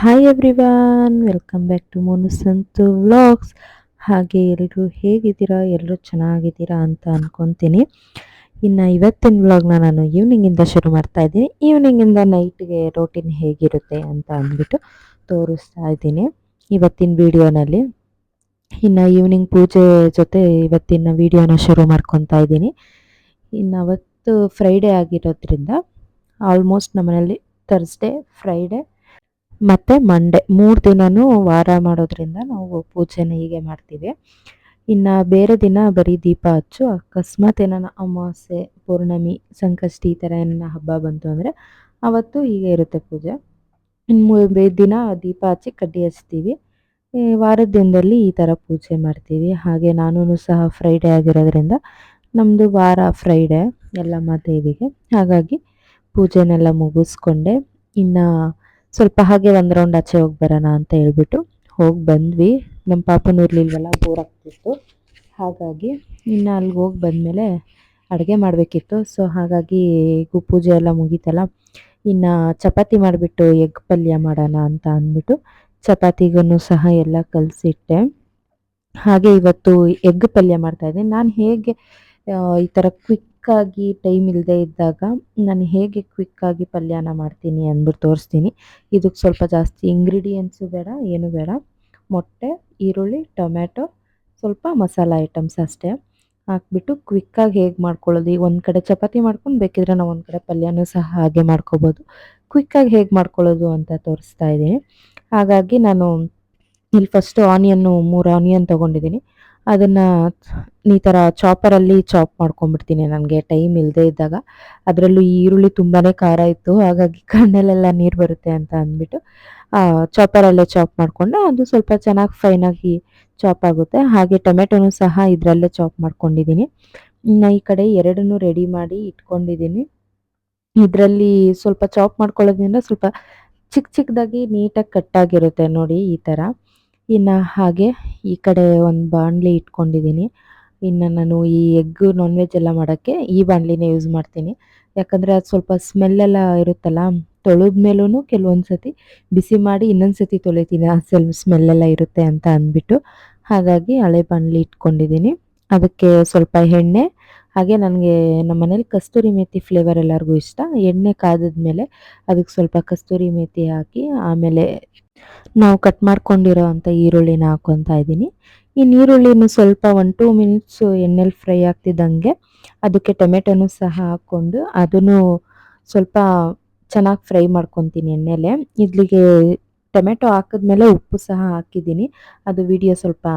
Hi everyone, welcome back to Monusanthu vlogs. ಹಾಗೆ ಎಲ್ಲರೂ ಹೇಗಿದ್ದೀರಾ? ಎಲ್ಲರೂ ಚೆನ್ನಾಗಿದ್ದೀರಾ ಅಂತ ಅನ್ಕೊತೀನಿ. ಇನ್ನು ಇವತ್ತಿನ ವ್ಲಾಗ್ನ ನಾನು ಈವ್ನಿಂಗಿಂದ ಶುರು ಮಾಡ್ತಾ ಇದ್ದೀನಿ. ಈವ್ನಿಂಗಿಂದ ನೈಟ್ಗೆ ರೋಟೀನ್ ಹೇಗಿರುತ್ತೆ ಅಂತ ಅಂದ್ಬಿಟ್ಟು ತೋರಿಸ್ತಾ ಇದ್ದೀನಿ ಇವತ್ತಿನ ವಿಡಿಯೋನಲ್ಲಿ. ಇನ್ನು ಈವ್ನಿಂಗ್ ಪೂಜೆ ಜೊತೆ ಇವತ್ತಿನ ವಿಡಿಯೋನ ಶುರು ಮಾಡ್ಕೊತಾ ಇದ್ದೀನಿ. ಇನ್ನು ಅವತ್ತು ಫ್ರೈಡೇ ಆಗಿರೋದ್ರಿಂದ ಆಲ್ಮೋಸ್ಟ್ ನಮ್ಮನೇಲಿ ಥರ್ಸ್ಡೇ, ಫ್ರೈಡೇ ಮತ್ತು ಮಂಡೇ 3 ದಿನವೂ ವಾರ ಮಾಡೋದ್ರಿಂದ ನಾವು ಪೂಜೆನ ಹೀಗೆ ಮಾಡ್ತೀವಿ. ಇನ್ನು ಬೇರೆ ದಿನ ಬರೀ ದೀಪ ಹಚ್ಚು, ಅಕಸ್ಮಾತ್ ಏನಾನ ಅಮಾವಾಸ್ಯೆ, ಪೌರ್ಣಮಿ, ಸಂಕಷ್ಟಿ ಈ ಥರ ಏನಾನ ಹಬ್ಬ ಬಂತು ಅಂದರೆ ಆವತ್ತು ಹೀಗೆ ಇರುತ್ತೆ ಪೂಜೆ. ಇನ್ನು ದಿನ ದೀಪ ಹಚ್ಚಿ ಕಡ್ಡಿ ಹಚ್ತೀವಿ. ವಾರದ ದಿನದಲ್ಲಿ ಈ ಥರ ಪೂಜೆ ಮಾಡ್ತೀವಿ. ಹಾಗೆ ನಾನು ಸಹ ಫ್ರೈಡೇ ಆಗಿರೋದ್ರಿಂದ ನಮ್ಮದು ವಾರ ಫ್ರೈಡೇ ಯಲ್ಲಮ್ಮ ದೇವಿಗೆ. ಹಾಗಾಗಿ ಪೂಜೆನೆಲ್ಲ ಮುಗಿಸ್ಕೊಂಡೆ. ಇನ್ನು ಸ್ವಲ್ಪ ಹಾಗೆ ಒಂದು ರೌಂಡ್ ಆಚೆ ಹೋಗಿ ಬರೋಣ ಅಂತ ಹೇಳ್ಬಿಟ್ಟು ಹೋಗಿ ಬಂದ್ವಿ. ನಮ್ಮ ಪಾಪನೂ ಇರಲಿಲ್ವಲ್ಲ, ಬೋರ್ ಆಗ್ತಿತ್ತು. ಹಾಗಾಗಿ ಇನ್ನು ಅಲ್ಲಿಗೆ ಹೋಗಿ ಬಂದಮೇಲೆ ಅಡುಗೆ ಮಾಡಬೇಕಿತ್ತು. ಸೊ ಹಾಗಾಗಿ ಪೂಜೆ ಎಲ್ಲ ಮುಗೀತಲ್ಲ, ಇನ್ನು ಚಪಾತಿ ಮಾಡಿಬಿಟ್ಟು ಎಗ್ ಪಲ್ಯ ಮಾಡೋಣ ಅಂತ ಅಂದ್ಬಿಟ್ಟು ಚಪಾತಿಗೂ ಸಹ ಎಲ್ಲ ಕಲಸಿಟ್ಟೆ. ಹಾಗೆ ಇವತ್ತು ಎಗ್ ಪಲ್ಯ ಮಾಡ್ತಾಯಿದ್ದೆ. ನಾನು ಹೇಗೆ ಈ ಥರ ಕ್ವಿಕ್ಕಾಗಿ ಟೈಮ್ ಇಲ್ಲದೆ ಇದ್ದಾಗ ನಾನು ಹೇಗೆ ಕ್ವಿಕ್ಕಾಗಿ ಪಲ್ಯನ ಮಾಡ್ತೀನಿ ಅಂದ್ಬಿಟ್ಟು ತೋರಿಸ್ತೀನಿ. ಇದಕ್ಕೆ ಸ್ವಲ್ಪ ಜಾಸ್ತಿ ಇಂಗ್ರೀಡಿಯೆಂಟ್ಸು ಬೇಡ, ಏನು ಬೇಡ. ಮೊಟ್ಟೆ, ಈರುಳ್ಳಿ, ಟೊಮ್ಯಾಟೊ, ಸ್ವಲ್ಪ ಮಸಾಲ ಐಟಮ್ಸ್ ಅಷ್ಟೇ ಹಾಕ್ಬಿಟ್ಟು ಕ್ವಿಕ್ಕಾಗಿ ಹೇಗೆ ಮಾಡ್ಕೊಳ್ಳೋದು. ಈಗ ಒಂದು ಕಡೆ ಚಪಾತಿ ಮಾಡ್ಕೊಂಡು ಬೇಕಿದ್ರೆ ನಾವು ಒಂದು ಕಡೆ ಪಲ್ಯನೂ ಸಹ ಹಾಗೆ ಮಾಡ್ಕೋಬೋದು. ಕ್ವಿಕ್ಕಾಗಿ ಹೇಗೆ ಮಾಡ್ಕೊಳ್ಳೋದು ಅಂತ ತೋರಿಸ್ತಾ ಇದ್ದೀನಿ. ಹಾಗಾಗಿ ನಾನು ಇಲ್ಲಿ ಫಸ್ಟು ಆನಿಯನ್ನು 3 ಆನಿಯನ್ ತೊಗೊಂಡಿದ್ದೀನಿ. ಅದನ್ನು ಈ ಥರ ಚಾಪರಲ್ಲಿ ಚಾಪ್ ಮಾಡ್ಕೊಂಬಿಡ್ತೀನಿ ನನಗೆ ಟೈಮ್ ಇಲ್ಲದೆ ಇದ್ದಾಗ. ಅದರಲ್ಲೂ ಈ ಈರುಳ್ಳಿ ತುಂಬಾ ಖಾರ ಇತ್ತು, ಹಾಗಾಗಿ ಕಣ್ಣಲ್ಲೆಲ್ಲ ನೀರು ಬರುತ್ತೆ ಅಂತ ಅಂದ್ಬಿಟ್ಟು ಚಾಪರಲ್ಲೇ ಚಾಪ್ ಮಾಡಿಕೊಂಡೆ. ಅದು ಸ್ವಲ್ಪ ಚೆನ್ನಾಗಿ ಫೈನಾಗಿ ಚಾಪ್ ಆಗುತ್ತೆ. ಹಾಗೆ ಟೊಮೆಟೊನೂ ಸಹ ಇದರಲ್ಲೇ ಚಾಪ್ ಮಾಡ್ಕೊಂಡಿದ್ದೀನಿ. ಇನ್ನು ಈ ಕಡೆ ಎರಡನ್ನೂ ರೆಡಿ ಮಾಡಿ ಇಟ್ಕೊಂಡಿದ್ದೀನಿ. ಇದರಲ್ಲಿ ಸ್ವಲ್ಪ ಚಾಪ್ ಮಾಡ್ಕೊಳ್ಳೋದ್ರಿಂದ ಸ್ವಲ್ಪ ಚಿಕ್ಕ ಚಿಕ್ಕದಾಗಿ ನೀಟಾಗಿ ಕಟ್ಟಾಗಿರುತ್ತೆ ನೋಡಿ ಈ ಥರ. ಇನ್ನು ಹಾಗೆ ಈ ಕಡೆ ಒಂದು ಬಾಣಲಿ ಇಟ್ಕೊಂಡಿದ್ದೀನಿ. ಇನ್ನು ನಾನು ಈ ಎಗ್ ನಾನ್ ವೆಜ್ ಎಲ್ಲ ಮಾಡೋಕ್ಕೆ ಈ ಬಾಣಲಿನೇ ಯೂಸ್ ಮಾಡ್ತೀನಿ. ಯಾಕಂದರೆ ಅದು ಸ್ವಲ್ಪ ಸ್ಮೆಲ್ಲೆಲ್ಲ ಇರುತ್ತಲ್ಲ, ತೊಳೆದ ಮೇಲೂ ಕೆಲವೊಂದು ಸತಿ ಬಿಸಿ ಮಾಡಿ ಇನ್ನೊಂದು ಸತಿ ತೊಳಿತೀನಿ, ಆ ಸ್ಮೆಲ್ಲೆಲ್ಲ ಇರುತ್ತೆ ಅಂತ ಅಂದ್ಬಿಟ್ಟು. ಹಾಗಾಗಿ ಹಳೆ ಬಾಣಲಿ ಇಟ್ಕೊಂಡಿದ್ದೀನಿ. ಅದಕ್ಕೆ ಸ್ವಲ್ಪ ಎಣ್ಣೆ, ಹಾಗೆ ನನಗೆ ನಮ್ಮ ಮನೇಲಿ ಕಸ್ತೂರಿ ಮೇಥಿ ಫ್ಲೇವರ್ ಎಲ್ಲರಿಗೂ ಇಷ್ಟ. ಎಣ್ಣೆ ಕಾದಿದ್ಮೇಲೆ ಅದಕ್ಕೆ ಸ್ವಲ್ಪ ಕಸ್ತೂರಿ ಮೇಥಿ ಹಾಕಿ ಆಮೇಲೆ ನಾವು ಕಟ್ ಮಾಡ್ಕೊಂಡಿರೋ ಅಂಥ ಈರುಳ್ಳಿನ ಹಾಕ್ಕೊತಾ ಇದ್ದೀನಿ. ಈ ಈರುಳ್ಳಿನೂ ಸ್ವಲ್ಪ 1-2 ಮಿನಿಟ್ಸು ಎಣ್ಣೆಲಿ ಫ್ರೈ ಆಗ್ತಿದ್ದಂಗೆ ಅದಕ್ಕೆ ಟೊಮೆಟೊನೂ ಸಹ ಹಾಕ್ಕೊಂಡು ಅದನ್ನು ಸ್ವಲ್ಪ ಚೆನ್ನಾಗಿ ಫ್ರೈ ಮಾಡ್ಕೊತೀನಿ ಎಣ್ಣೆಲೆ. ಇದ್ಲಿಗೆ ಟೊಮೆಟೊ ಹಾಕಿದ್ಮೇಲೆ ಉಪ್ಪು ಸಹ ಹಾಕಿದ್ದೀನಿ. ಅದು ವಿಡಿಯೋ ಸ್ವಲ್ಪ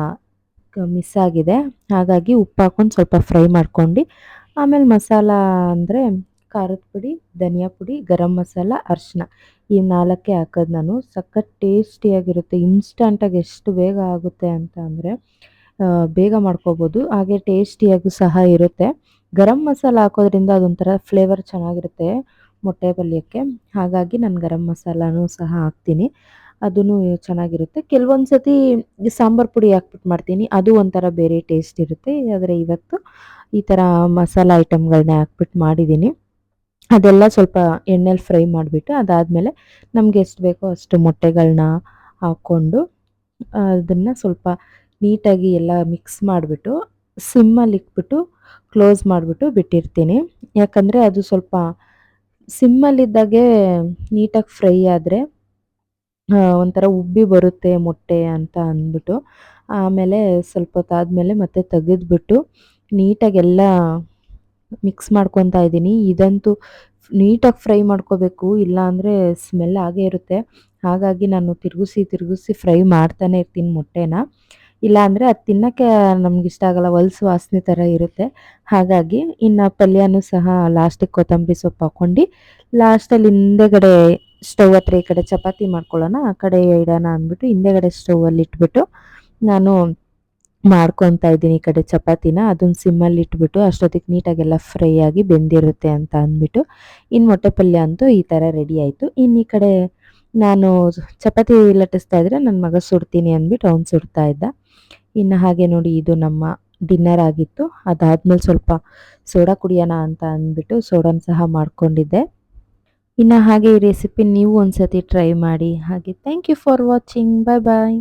ಮಿಸ್ ಆಗಿದೆ, ಹಾಗಾಗಿ ಉಪ್ಪು ಹಾಕ್ಕೊಂಡು ಸ್ವಲ್ಪ ಫ್ರೈ ಮಾಡ್ಕೊಂಡು ಆಮೇಲೆ ಮಸಾಲ ಅಂದರೆ ಖಾರದ ಪುಡಿ, ಧನಿಯಾ ಪುಡಿ, ಗರಂ ಮಸಾಲ, ಅರಿಶಿನ ಈ 4 ಹಾಕೋದು ನಾನು. ಸಖತ್ ಟೇಸ್ಟಿಯಾಗಿರುತ್ತೆ. ಇನ್ಸ್ಟಂಟಾಗಿ ಎಷ್ಟು ಬೇಗ ಆಗುತ್ತೆ ಅಂತ ಅಂದರೆ ಬೇಗ ಮಾಡ್ಕೋಬೋದು, ಹಾಗೆ ಟೇಸ್ಟಿಯಾಗೂ ಸಹ ಇರುತ್ತೆ. ಗರಂ ಮಸಾಲ ಹಾಕೋದ್ರಿಂದ ಅದೊಂಥರ ಫ್ಲೇವರ್ ಚೆನ್ನಾಗಿರುತ್ತೆ ಮೊಟ್ಟೆ ಪಲ್ಯಕ್ಕೆ. ಹಾಗಾಗಿ ನಾನು ಗರಂ ಮಸಾಲನೂ ಸಹ ಹಾಕ್ತೀನಿ, ಅದೂ ಚೆನ್ನಾಗಿರುತ್ತೆ. ಕೆಲವೊಂದು ಸತಿ ಸಾಂಬಾರು ಪುಡಿ ಹಾಕ್ಬಿಟ್ಟು ಮಾಡ್ತೀನಿ, ಅದು ಒಂಥರ ಬೇರೆ ಟೇಸ್ಟ್ ಇರುತ್ತೆ. ಆದರೆ ಇವತ್ತು ಈ ಥರ ಮಸಾಲ ಐಟಮ್ಗಳನ್ನೇ ಹಾಕ್ಬಿಟ್ಟು ಮಾಡಿದ್ದೀನಿ. ಅದೆಲ್ಲ ಸ್ವಲ್ಪ ಎಣ್ಣೆಲಿ ಫ್ರೈ ಮಾಡಿಬಿಟ್ಟು ಅದಾದಮೇಲೆ ನಮಗೆ ಎಷ್ಟು ಬೇಕೋ ಅಷ್ಟು ಮೊಟ್ಟೆಗಳನ್ನ ಹಾಕ್ಕೊಂಡು ಅದನ್ನು ಸ್ವಲ್ಪ ನೀಟಾಗಿ ಎಲ್ಲ ಮಿಕ್ಸ್ ಮಾಡಿಬಿಟ್ಟು ಸಿಮ್ಮಲ್ಲಿ ಇಟ್ಬಿಟ್ಟು ಕ್ಲೋಸ್ ಮಾಡಿಬಿಟ್ಟು ಬಿಟ್ಟಿರ್ತೀನಿ. ಯಾಕಂದರೆ ಅದು ಸ್ವಲ್ಪ ಸಿಮ್ಮಲ್ಲಿದ್ದಾಗೆ ನೀಟಾಗಿ ಫ್ರೈ ಆದರೆ ಒಂಥರ ಉಬ್ಬಿ ಬರುತ್ತೆ ಮೊಟ್ಟೆ ಅಂತ ಅಂದ್ಬಿಟ್ಟು. ಆಮೇಲೆ ಸ್ವಲ್ಪ ಹೊತ್ತಾದಮೇಲೆ ಮತ್ತೆ ತೆಗೆದ್ಬಿಟ್ಟು ನೀಟಾಗೆಲ್ಲ ಮಿಕ್ಸ್ ಮಾಡ್ಕೊತಾ ಇದ್ದೀನಿ. ಇದಂತೂ ನೀಟಾಗಿ ಫ್ರೈ ಮಾಡ್ಕೋಬೇಕು, ಇಲ್ಲಾಂದರೆ ಸ್ಮೆಲ್ ಆಗೇ ಇರುತ್ತೆ. ಹಾಗಾಗಿ ನಾನು ತಿರುಗಿಸಿ ಫ್ರೈ ಮಾಡ್ತಾನೆ ಇರ್ತೀನಿ ಮೊಟ್ಟೆನ. ಇಲ್ಲಾಂದರೆ ಅದು ತಿನ್ನೋಕ್ಕೆ ನಮಗಿಷ್ಟ ಆಗಲ್ಲ, ಹೊಲ್ಸು ವಾಸನೆ ಥರ ಇರುತ್ತೆ. ಹಾಗಾಗಿ ಇನ್ನು ಪಲ್ಯನೂ ಸಹ ಲಾಸ್ಟಿಗೆ ಕೊತ್ತಂಬರಿ ಸೊಪ್ಪು ಹಾಕ್ಕೊಂಡು ಲಾಸ್ಟಲ್ಲಿ ಹಿಂದೆಗಡೆ ಸ್ಟವ್ ಹತ್ರ ಈ ಕಡೆ ಚಪಾತಿ ಮಾಡ್ಕೊಳ್ಳೋಣ, ಆ ಕಡೆ ಇಡೋಣ ಅಂದ್ಬಿಟ್ಟು ಹಿಂದೆಗಡೆ ಸ್ಟವಲ್ಲಿ ಇಟ್ಬಿಟ್ಟು ನಾನು ಮಾಡ್ಕೊತಾ ಇದ್ದೀನಿ ಈ ಕಡೆ ಚಪಾತಿನ. ಅದನ್ನು ಸಿಮ್ಮಲ್ಲಿ ಇಟ್ಬಿಟ್ಟು ಅಷ್ಟೊತ್ತಿಗೆ ನೀಟಾಗೆಲ್ಲ ಫ್ರೈ ಆಗಿ ಬೆಂದಿರುತ್ತೆ ಅಂತ ಅಂದ್ಬಿಟ್ಟು ಇನ್ನು ಮೊಟ್ಟೆ ಪಲ್ಯ ಅಂತೂ ಈ ಥರ ರೆಡಿ ಆಯಿತು. ಇನ್ನು ಈ ಕಡೆ ನಾನು ಚಪಾತಿ ಲಟ್ಟಿಸ್ತಾ ಇದ್ದರೆ ನನ್ನ ಮಗ ಸುಡ್ತೀನಿ ಅಂದ್ಬಿಟ್ಟು ಅವ್ನು ಸುಡ್ತಾ ಇದ್ದ. ಇನ್ನು ಹಾಗೆ ನೋಡಿ ಇದು ನಮ್ಮ ಡಿನ್ನರ್ ಆಗಿತ್ತು. ಅದಾದಮೇಲೆ ಸ್ವಲ್ಪ ಸೋಡಾ ಕುಡಿಯೋಣ ಅಂತ ಅಂದ್ಬಿಟ್ಟು ಸೋಡಾನ ಸಹ ಮಾಡ್ಕೊಂಡಿದ್ದೆ. ಇನ್ನು ಹಾಗೆ ಈ ರೆಸಿಪಿ ನೀವು ಒಂದ್ಸತಿ ಟ್ರೈ ಮಾಡಿ. ಹಾಗೆ thank you for watching. Bye bye.